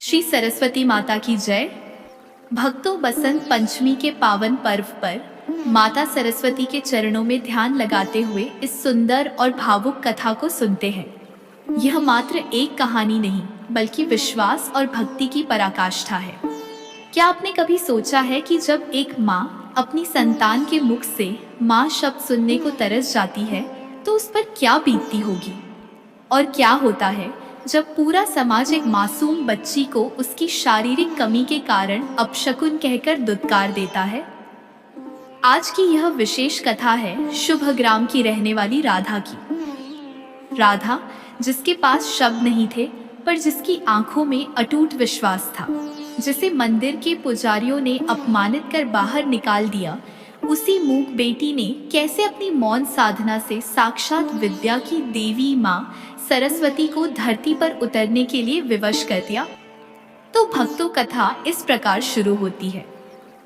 श्री सरस्वती माता की जय। भक्तों, बसंत पंचमी के पावन पर्व पर माता सरस्वती के चरणों में ध्यान लगाते हुए इस सुंदर और भावुक कथा को सुनते हैं। यह मात्र एक कहानी नहीं, बल्कि विश्वास और भक्ति की पराकाष्ठा है। क्या आपने कभी सोचा है कि जब एक माँ अपनी संतान के मुख से माँ शब्द सुनने को तरस जाती है, तो उस पर क्या बीतती होगी? और क्या होता है जब पूरा समाज एक मासूम बच्ची को उसकी शारीरिक कमी के कारण अपशकुन कहकर दुत्कार देता है? आज की यह विशेष कथा है शुभ ग्राम की रहने वाली राधा की। राधा, जिसके पास शब्द नहीं थे, पर जिसकी आंखों में अटूट विश्वास था, जिसे मंदिर के पुजारियों ने अपमानित कर बाहर निकाल दिया, उसी मूक बेटी ने कैसे अपनी मौन साधना से साक्षात विद्या की देवी माँ सरस्वती को धरती पर उतरने के लिए विवश कर दिया। तो भक्तों, कथा इस प्रकार शुरू होती है।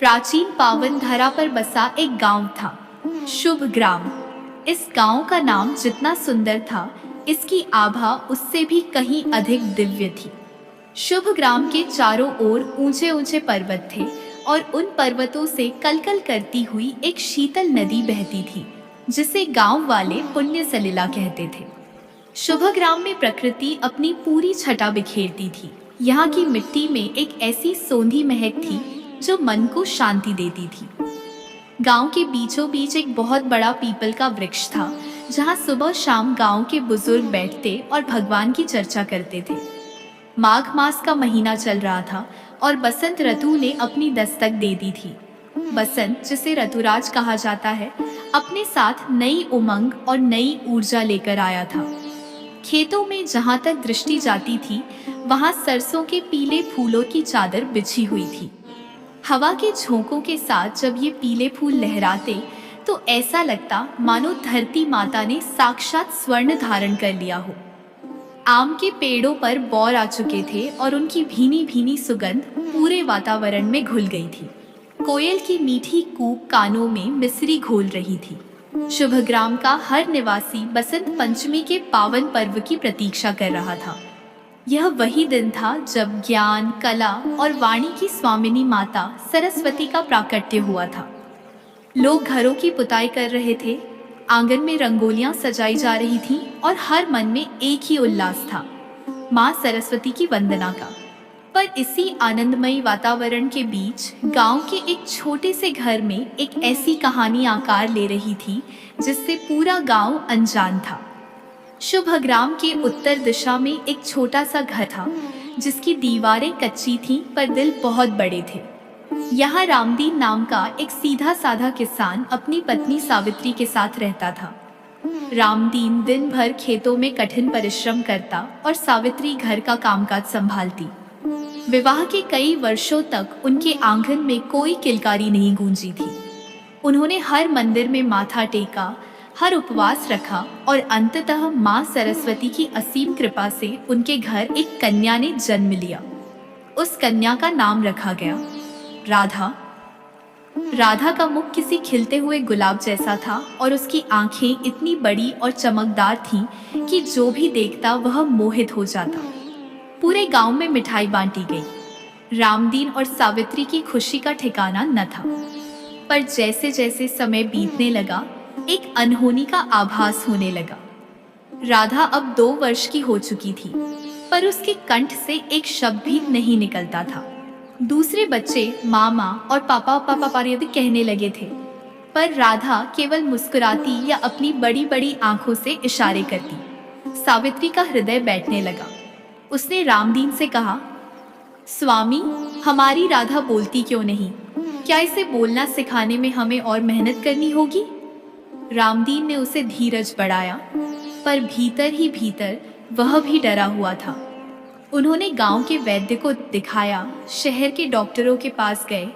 प्राचीन पावन धरा पर बसा एक गांव था, शुभ ग्राम। इस गांव का नाम जितना सुंदर था, इसकी आभा उससे भी कहीं अधिक दिव्य थी। शुभ ग्राम के चारों ओर ऊंचे ऊंचे पर्वत थे और उन पर्वतों से कलकल करती हुई एक शीतल नदी बहती थी, जिसे गांव वाले पुण्य सलिला कहते थे। शुभ ग्राम में प्रकृति अपनी पूरी छटा बिखेरती थी। यहाँ की मिट्टी में एक ऐसी सौंधी महक थी जो मन को शांति देती थी। गांव के बीचों बीच एक बहुत बड़ा पीपल का वृक्ष था, जहाँ सुबह शाम गांव के बुजुर्ग बैठते और भगवान की चर्चा करते थे। माघ मास का महीना चल रहा था और बसंत ऋतु ने अपनी दस्तक दे दी थी। बसंत, जिसे ऋतुराज कहा जाता है, अपने साथ नई उमंग और नई ऊर्जा लेकर आया था। खेतों में जहां तक दृष्टि जाती थी, वहां सरसों के पीले फूलों की चादर बिछी हुई थी। हवा के झोंकों के साथ जब ये पीले फूल लहराते, तो ऐसा लगता मानो धरती माता ने साक्षात स्वर्ण धारण कर लिया हो। आम के पेड़ों पर बौर आ चुके थे और उनकी भीनी भीनी सुगंध पूरे वातावरण में घुल गई थी। कोयल की मीठी कूक कानों में मिसरी घोल रही थी। शुभ ग्राम का हर निवासी बसंत पंचमी के पावन पर्व की प्रतीक्षा कर रहा था। यह वही दिन था जब ज्ञान, कला और वाणी की स्वामिनी माता सरस्वती का प्राकट्य हुआ था। लोग घरों की पुताई कर रहे थे, आंगन में रंगोलियां सजाई जा रही थीं और हर मन में एक ही उल्लास था, माँ सरस्वती की वंदना का। पर इसी आनंदमयी वातावरण के बीच गांव के एक छोटे से घर में एक ऐसी कहानी आकार ले रही थी जिससे पूरा गांव अनजान था। शुभ ग्राम के उत्तर दिशा में एक छोटा सा घर था, जिसकी दीवारें कच्ची थीं पर दिल बहुत बड़े थे। यहाँ रामदीन नाम का एक सीधा साधा किसान अपनी पत्नी सावित्री के साथ रहता था। रामदीन दिन भर खेतों में कठिन परिश्रम करता और सावित्री घर का कामकाज संभालती। विवाह के कई वर्षों तक उनके आंगन में कोई किलकारी नहीं गूंजी थी। उन्होंने हर मंदिर में माथा टेका, हर उपवास रखा और अंततः माँ सरस्वती की असीम कृपा से उनके घर एक कन्या ने जन्म लिया। उस कन्या का नाम रखा गया राधा। राधा का मुख किसी खिलते हुए गुलाब जैसा था और उसकी आंखें इतनी बड़ी और चमकदार थीं कि जो भी देखता वह मोहित हो जाता। पूरे गांव में मिठाई बांटी गई। रामदीन और सावित्री की खुशी का ठिकाना न था। पर जैसे जैसे समय बीतने लगा, एक अनहोनी का आभास होने लगा। राधा अब 2 वर्ष की हो चुकी थी, पर उसके कंठ से एक शब्द भी नहीं निकलता था। दूसरे बच्चे मामा और पापा पापा पारियद कहने लगे थे, पर राधा केवल मुस्कुराती या अपनी बड़ी बड़ी आंखों से इशारे करती। सावित्री का हृदय बैठने लगा। उसने रामदीन से कहा, स्वामी, हमारी राधा बोलती क्यों नहीं? क्या इसे बोलना सिखाने में हमें और मेहनत करनी होगी? रामदीन ने उसे धीरज बढ़ाया, पर भीतर ही भीतर वह भी डरा हुआ था। उन्होंने गांव के वैद्य को दिखाया, शहर के डॉक्टरों के पास गए,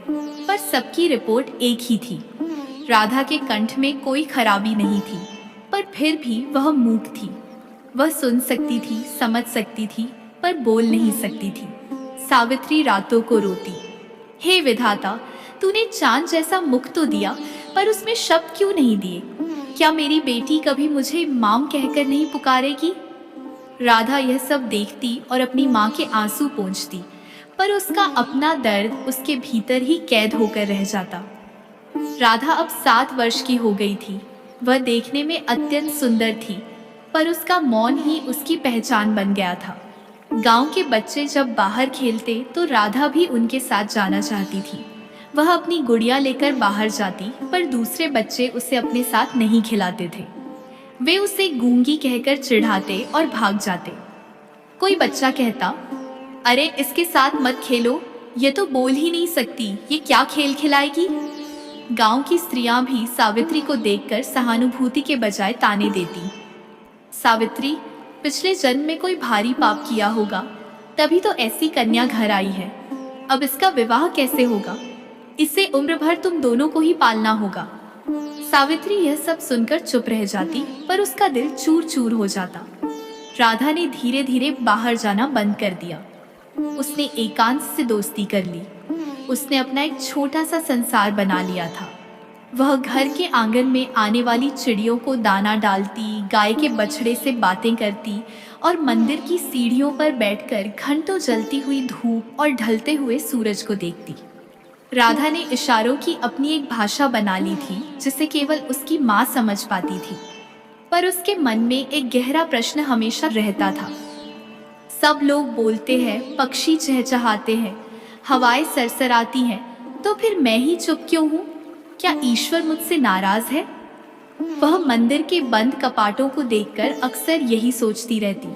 पर सबकी रिपोर्ट एक ही थी। राधा के कंठ में कोई खराबी नहीं थी, पर फिर भी वह मूक थी। वह सुन सकती थी, समझ सकती थी, पर बोल नहीं सकती थी। सावित्री रातों को रोती, हे विधाता, तूने चांद जैसा मुख तो दिया, पर उसमें शब्द क्यों नहीं दिए? क्या मेरी बेटी कभी मुझे माम कहकर नहीं पुकारेगी? राधा यह सब देखती और अपनी माँ के आंसू पोंछती, पर उसका अपना दर्द उसके भीतर ही कैद होकर रह जाता। राधा अब 7 वर्ष की हो गई थी। वह देखने में अत्यंत सुंदर थी, पर उसका मौन ही उसकी पहचान बन गया था। गांव के बच्चे जब बाहर खेलते तो राधा भी उनके साथ जाना चाहती थी। वह अपनी गुड़िया लेकर बाहर जाती, पर दूसरे बच्चे उसे अपने साथ नहीं खिलाते थे। वे उसे गूंगी कहकर चिढ़ाते और भाग जाते। कोई बच्चा कहता, अरे इसके साथ मत खेलो, ये तो बोल ही नहीं सकती, ये क्या खेल खिलाएगी। गांव की स्त्रियां भी सावित्री को देखकर सहानुभूति के बजाय ताने देती। सावित्री, पिछले जन्म में कोई भारी पाप किया होगा, तभी तो ऐसी कन्या घर आई है। अब इसका विवाह कैसे होगा? इसे उम्र भर तुम दोनों को ही पालना होगा। सावित्री यह सब सुनकर चुप रह जाती, पर उसका दिल चूर चूर हो जाता। राधा ने धीरे धीरे बाहर जाना बंद कर दिया। उसने एकांत से दोस्ती कर ली। उसने अपना एक छोटा सा संसार बना लिया था। वह घर के आंगन में आने वाली चिड़ियों को दाना डालती, गाय के बछड़े से बातें करती और मंदिर की सीढ़ियों पर बैठकर घंटों जलती हुई धूप और ढलते हुए सूरज को देखती। राधा ने इशारों की अपनी एक भाषा बना ली थी, जिसे केवल उसकी माँ समझ पाती थी। पर उसके मन में एक गहरा प्रश्न हमेशा रहता था। सब लोग बोलते हैं, पक्षी चहचहाते हैं, हवाएं सरसराती हैं, तो फिर मैं ही चुप क्यों हूँ? क्या ईश्वर मुझसे नाराज है? वह मंदिर के बंद कपाटों को देखकर अक्सर यही सोचती रहती।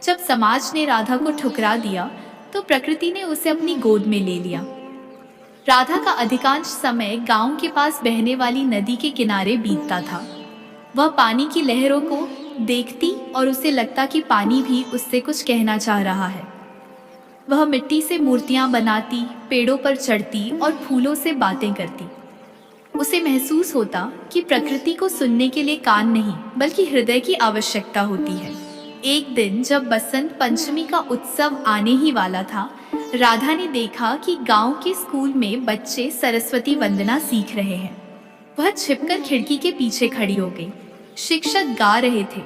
जब समाज ने राधा को ठुकरा दिया, तो प्रकृति ने उसे अपनी गोद में ले लिया। राधा का अधिकांश समय गांव के पास बहने वाली नदी के किनारे बीतता था। वह पानी की लहरों को देखती और उसे लगता कि पानी भी उससे कुछ कहना चाह रहा है। वह मिट्टी से मूर्तियां बनाती, पेड़ों पर चढ़ती और फूलों से बातें करती। उसे महसूस होता कि प्रकृति को सुनने के लिए कान नहीं, बल्कि हृदय की आवश्यकता होती है। एक दिन जब बसंत पंचमी का उत्सव आने ही वाला था, राधा ने देखा कि गांव के स्कूल में बच्चे सरस्वती वंदना सीख रहे हैं। वह छिपकर खिड़की के पीछे खड़ी हो गई। शिक्षक गा रहे थे,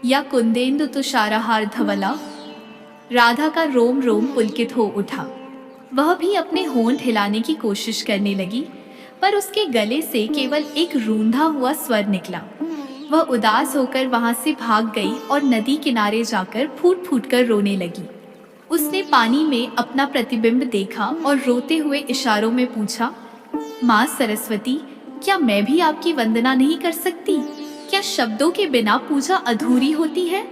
या कुंदेंदु तुषारहार धवला। राधा का रोम रोम पुलकित हो उठा। वह भी अपने होंठ हिलाने की कोशिश करने लगी, पर उसके गले से केवल एक रूंधा हुआ स्वर निकला। वह उदास होकर वहां से भाग गई और नदी किनारे जाकर फूट फूट कर रोने लगी। उसने पानी में अपना प्रतिबिंब देखा और रोते हुए इशारों में पूछा, माँ सरस्वती, क्या मैं भी आपकी वंदना नहीं कर सकती? क्या शब्दों के बिना पूजा अधूरी होती है?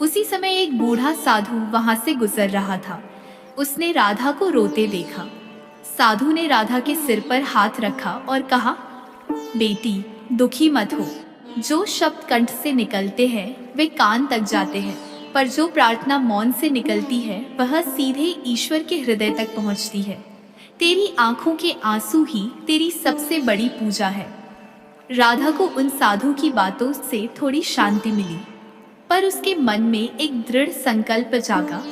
उसी समय एक बूढ़ा साधु वहां से गुजर रहा था। उसने राधा को रोते देखा। साधु ने राधा के सिर पर हाथ रखा और कहा, बेटी, दुखी मत हो। जो शब्द कंठ से निकलते हैं वे कान तक जाते हैं, पर जो प्रार्थना मौन से निकलती है वह सीधे ईश्वर के हृदय तक पहुंचती है। तेरी आंखों के आंसू ही तेरी सबसे बड़ी पूजा है। राधा को उन साधु की बातों से थोड़ी शांति मिली, पर उसके मन में एक दृढ़ संकल्प जागा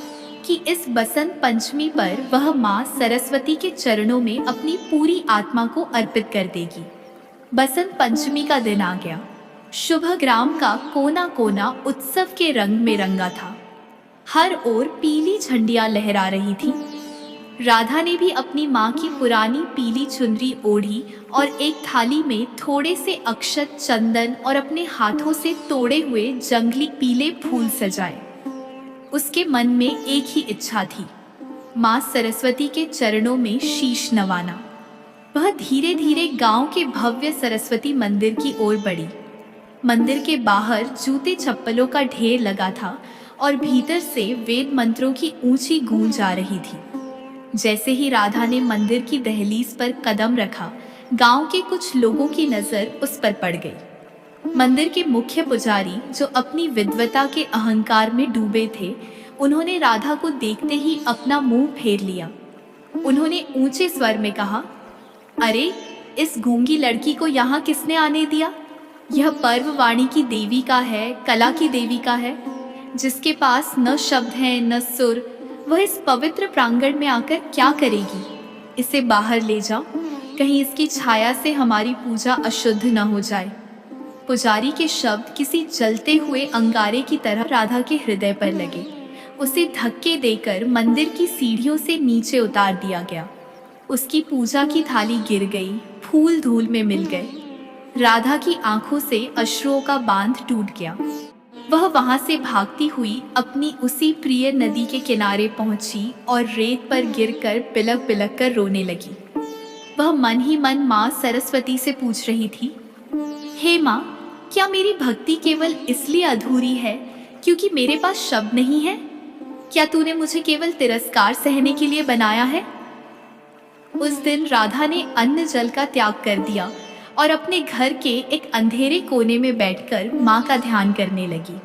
कि इस बसंत पंचमी पर वह माँ सरस्वती के चरणों में अपनी पूरी आत्मा को अर्पित कर देगी। बसंत पंचमी का दिन आ गया। शुभ ग्राम का कोना कोना उत्सव के रंग में रंगा था। हर ओर पीली झंडियां लहरा रही थी। राधा ने भी अपनी माँ की पुरानी पीली चुनरी ओढ़ी और एक थाली में थोड़े से अक्षत, चंदन और अपने हाथों से तोड़े हुए जंगली पीले फूल सजाए। उसके मन में एक ही इच्छा थी, माँ सरस्वती के चरणों में शीश नवाना। वह धीरे धीरे गांव के भव्य सरस्वती मंदिर की ओर बढ़ी। मंदिर के बाहर जूते चप्पलों का ढेर लगा था और भीतर से वेद मंत्रों की ऊंची गूंज आ रही थी। जैसे ही राधा ने मंदिर की दहलीज पर कदम रखा, गांव के कुछ लोगों की नजर उस पर पड़ गई। मंदिर के मुख्य पुजारी, जो अपनी विद्वता के अहंकार में डूबे थे, उन्होंने राधा को देखते ही अपना मुंह फेर लिया। उन्होंने ऊंचे स्वर में कहा, अरे, इस गूंगी लड़की को यहाँ किसने आने दिया? यह पर्व वाणी की देवी का है, कला की देवी का है, जिसके पास न शब्द हैं न सुर। वह इस पवित्र प्रांगण में आकर क्या करेगी? इसे बाहर ले जाओ, कहीं इसकी छाया से हमारी पूजा अशुद्ध न हो जाए। पुजारी के शब्द किसी जलते हुए अंगारे की तरह राधा के हृदय पर लगे। उसे धक्के देकर मंदिर की सीढ़ियों से नीचे उतार दिया गया। उसकी पूजा की थाली गिर गई, फूल धूल में मिल गए। राधा की आंखों से अश्रुओं का बांध टूट गया। वह वहां से भागती हुई अपनी उसी प्रिय नदी के किनारे पहुंची और रेत पर गिरकर बिलक बिलक कर रोने लगी। वह मन ही मन माँ सरस्वती से पूछ रही थी, हे माँ, क्या मेरी भक्ति केवल इसलिए अधूरी है क्योंकि मेरे पास शब्द नहीं है? क्या तूने मुझे केवल तिरस्कार सहने के लिए बनाया है? उस दिन राधा ने अन्न जल का त्याग कर दिया और अपने घर के एक अंधेरे कोने में बैठकर माँ का ध्यान करने लगी।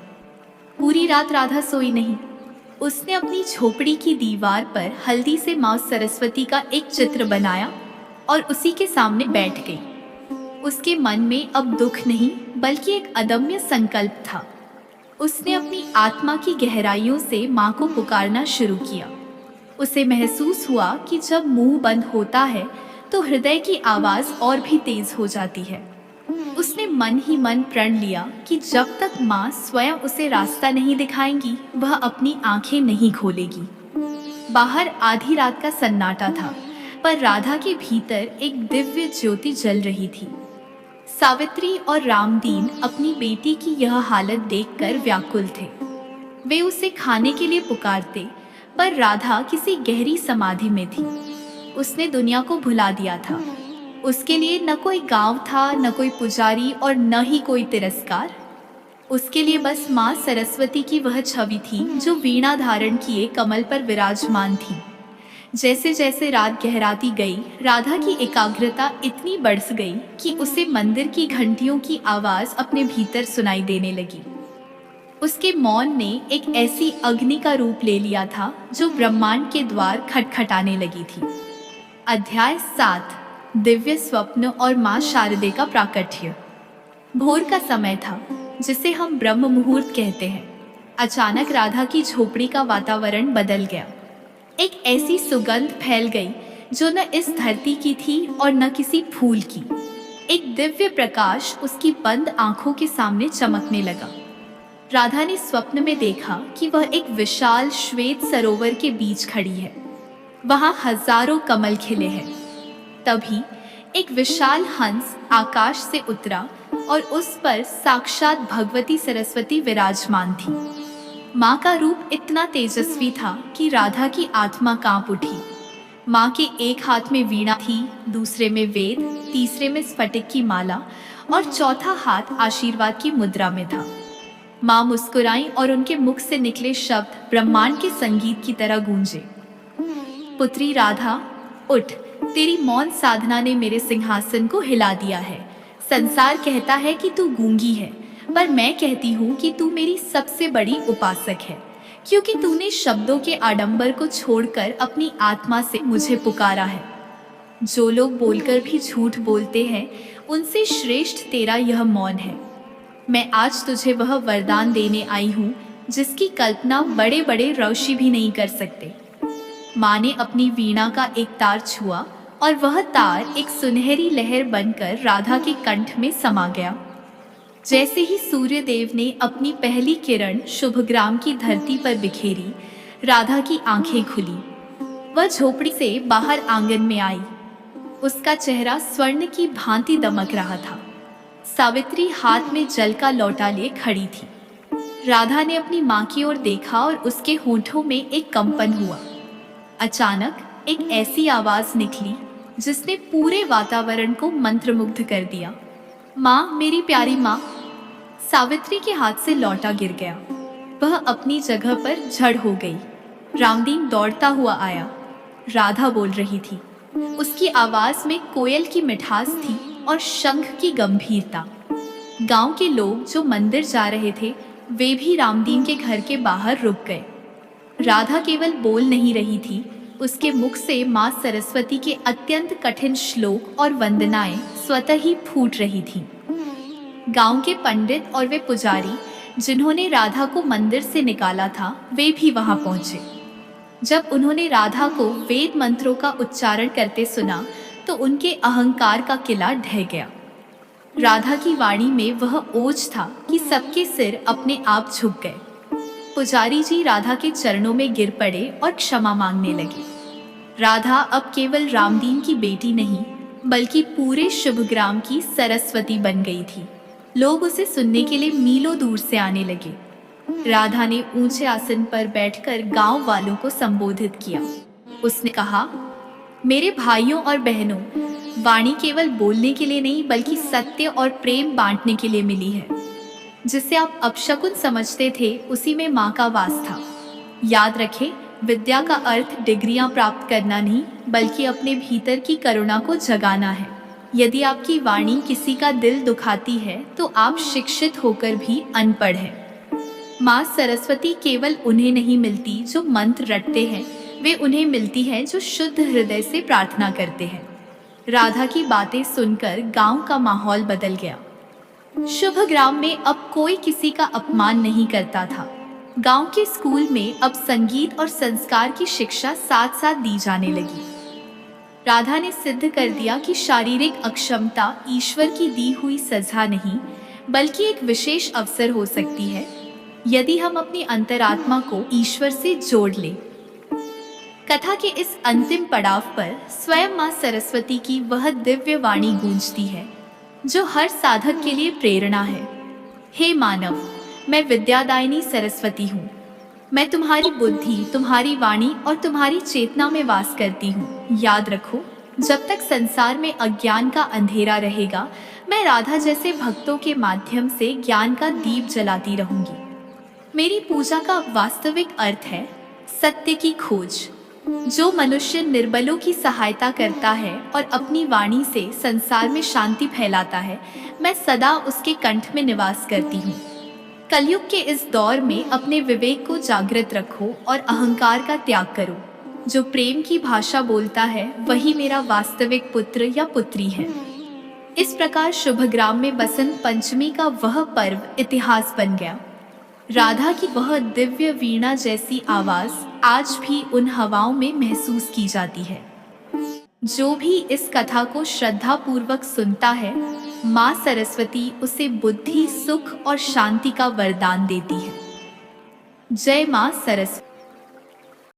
पूरी रात राधा सोई नहीं। उसने अपनी झोपड़ी की दीवार पर हल्दी से माँ सरस्वती का एक चित्र बनाया और उसी के सामने बैठ गई। उसके मन में अब दुख नहीं बल्कि एक अदम्य संकल्प था। उसने अपनी आत्मा की गहराइयों से माँ को पुकारना शुरू किया। उसे महसूस हुआ कि जब मुंह बंद होता है तो हृदय की आवाज और भी तेज हो जाती है। उसने मन ही मन प्रण लिया कि जब तक माँ स्वयं उसे रास्ता नहीं दिखाएंगी वह अपनी आंखें नहीं खोलेगी। बाहर आधी रात का सन्नाटा था, पर राधा के भीतर एक दिव्य ज्योति जल रही थी। सावित्री और रामदीन अपनी बेटी की यह हालत देखकर व्याकुल थे। वे उसे खाने के लिए पुकारते, पर राधा किसी गहरी समाधि में थी। उसने दुनिया को भुला दिया था। उसके लिए न कोई गांव था, न कोई पुजारी और न ही कोई तिरस्कार। उसके लिए बस माँ सरस्वती की वह छवि थी जो वीणा धारण किए कमल पर विराजमान थी। जैसे जैसे रात गहराती गई, राधा की एकाग्रता इतनी बढ़ गई कि उसे मंदिर की घंटियों की आवाज अपने भीतर सुनाई देने लगी। उसके मौन ने एक ऐसी अग्नि का रूप ले लिया था जो ब्रह्मांड के द्वार खटखटाने लगी थी। अध्याय 7, दिव्य स्वप्न और माँ शारदे का प्राकट्य। भोर का समय था, जिसे हम ब्रह्म मुहूर्त कहते हैं। अचानक राधा की झोपड़ी का वातावरण बदल गया। एक ऐसी सुगंध फैल गई जो न इस धरती की थी और न किसी फूल की। एक दिव्य प्रकाश उसकी बंद आंखों के सामने चमकने लगा। राधा ने स्वप्न में देखा कि वह एक विशाल श्वेत सरोवर के बीच खड़ी है। वहां हजारों कमल खिले हैं। तभी एक विशाल हंस आकाश से उतरा और उस पर साक्षात भगवती सरस्वती विराजमान थी। माँ का रूप इतना तेजस्वी था कि राधा की आत्मा कांप उठी। माँ के एक हाथ में वीणा थी, दूसरे में वेद, तीसरे में स्फटिक की माला और चौथा हाथ आशीर्वाद की मुद्रा में था। माँ मुस्कुराई और उनके मुख से निकले शब्द ब्रह्मांड के संगीत की तरह गूंजे। पुत्री राधा, उठ, तेरी मौन साधना ने मेरे सिंहासन को हिला दिया है। संसार कहता है कि तू गूंगी है, पर मैं कहती हूँ कि तू मेरी सबसे बड़ी उपासक है, क्योंकि तूने शब्दों के आडंबर को छोड़कर अपनी आत्मा से मुझे पुकारा है। जो लोग बोलकर भी झूठ बोलते हैं, उनसे श्रेष्ठ तेरा यह मौन है। मैं आज तुझे वह वरदान देने आई हूँ जिसकी कल्पना बड़े बड़े ऋषि भी नहीं कर सकते। माँ ने अपनी वीणा का एक तार छुआ और वह तार एक सुनहरी लहर बनकर राधा के कंठ में समा गया। जैसे ही सूर्य देव ने अपनी पहली किरण शुभग्राम की धरती पर बिखेरी, राधा की आंखें खुली। वह झोपड़ी से बाहर आंगन में आई। उसका चेहरा स्वर्ण की भांति दमक रहा था। सावित्री हाथ में जल का लौटा लिए खड़ी थी। राधा ने अपनी माँ की ओर देखा और उसके होठों में एक कंपन हुआ। अचानक एक ऐसी आवाज निकली जिसने पूरे वातावरण को मंत्रमुग्ध कर दिया। माँ, मेरी प्यारी माँ। सावित्री के हाथ से लौटा गिर गया। वह अपनी जगह पर झड़ हो गई। रामदीन दौड़ता हुआ आया। राधा बोल रही थी। उसकी आवाज में कोयल की मिठास थी और शंख की गंभीरता। गांव के लोग जो मंदिर जा रहे थे, वे भी रामदीन के घर के बाहर रुक गए। राधा केवल बोल नहीं रही थी, उसके मुख से माँ सरस्वती के अत्यंत कठिन श्लोक और वंदनाएं स्वतः ही फूट रही थीं। गांव के पंडित और वे पुजारी जिन्होंने राधा को मंदिर से निकाला था, वे भी वहां पहुंचे। जब उन्होंने राधा को वेद मंत्रों का उच्चारण करते सुना तो उनके अहंकार का किला ढह गया। राधा की वाणी में वह ओज था कि सबके सिर अपने आप झुक गए। पुजारी जी राधा के चरणों में गिर पड़े और क्षमा मांगने लगे। राधा अब केवल रामदीन की बेटी नहीं बल्कि पूरे शुभग्राम की सरस्वती बन गई थी। लोग उसे सुनने के लिए मीलों दूर से आने लगे। राधा ने ऊंचे आसन पर बैठकर गांव वालों को संबोधित किया। उसने कहा, मेरे भाइयों और बहनों, वाणी केवल बोलने के लिए नहीं बल्कि सत्य और प्रेम बांटने के लिए मिली है। जिसे आप अपशकुन समझते थे उसी में माँ का वास था। याद रखें, विद्या का अर्थ डिग्रियां प्राप्त करना नहीं बल्कि अपने भीतर की करुणा को जगाना है। यदि आपकी वाणी किसी का दिल दुखाती है तो आप शिक्षित होकर भी अनपढ़ हैं। माँ सरस्वती केवल उन्हें नहीं मिलती जो मंत्र रटते हैं, वे उन्हें मिलती हैं जो शुद्ध हृदय से प्रार्थना करते हैं। राधा की बातें सुनकर गांव का माहौल बदल गया। शुभग्राम में अब कोई किसी का अपमान नहीं करता था। गांव के स्कूल में अब संगीत और संस्कार की शिक्षा साथ साथ दी जाने लगी। राधा ने सिद्ध कर दिया कि शारीरिक अक्षमता ईश्वर की दी हुई सजा नहीं बल्कि एक विशेष अवसर हो सकती है यदि हम अपनी अंतरात्मा को ईश्वर से जोड़ लें। कथा के इस अंतिम पड़ाव पर स्वयं मां सरस्वती की वह दिव्य वाणी गूंजती है जो हर साधक के लिए प्रेरणा है। हे मानव, मैं विद्यादायिनी सरस्वती हूँ। मैं तुम्हारी बुद्धि, तुम्हारी वाणी और तुम्हारी चेतना में वास करती हूँ। याद रखो, जब तक संसार में अज्ञान का अंधेरा रहेगा, मैं राधा जैसे भक्तों के माध्यम से ज्ञान का दीप जलाती रहूंगी। मेरी पूजा का वास्तविक अर्थ है सत्य की खोज। जो मनुष्य निर्बलों की सहायता करता है और अपनी वाणी से संसार में शांति फैलाता है, मैं सदा उसके कंठ में निवास करती हूँ। कलयुग के इस दौर में अपने विवेक को जागृत रखो और अहंकार का त्याग करो। जो प्रेम की भाषा बोलता है वही मेरा वास्तविक पुत्र या पुत्री है। इस प्रकार शुभग्राम में बसंत पंचमी का वह पर्व इतिहास बन गया। राधा की वह दिव्य वीणा जैसी आवाज आज भी उन हवाओं में महसूस की जाती है। जो भी इस कथा को श्रद्धा पूर्वक सुनता है, माँ सरस्वती उसे बुद्धि, सुख और शांति का वरदान देती है। जय माँ सरस्वती।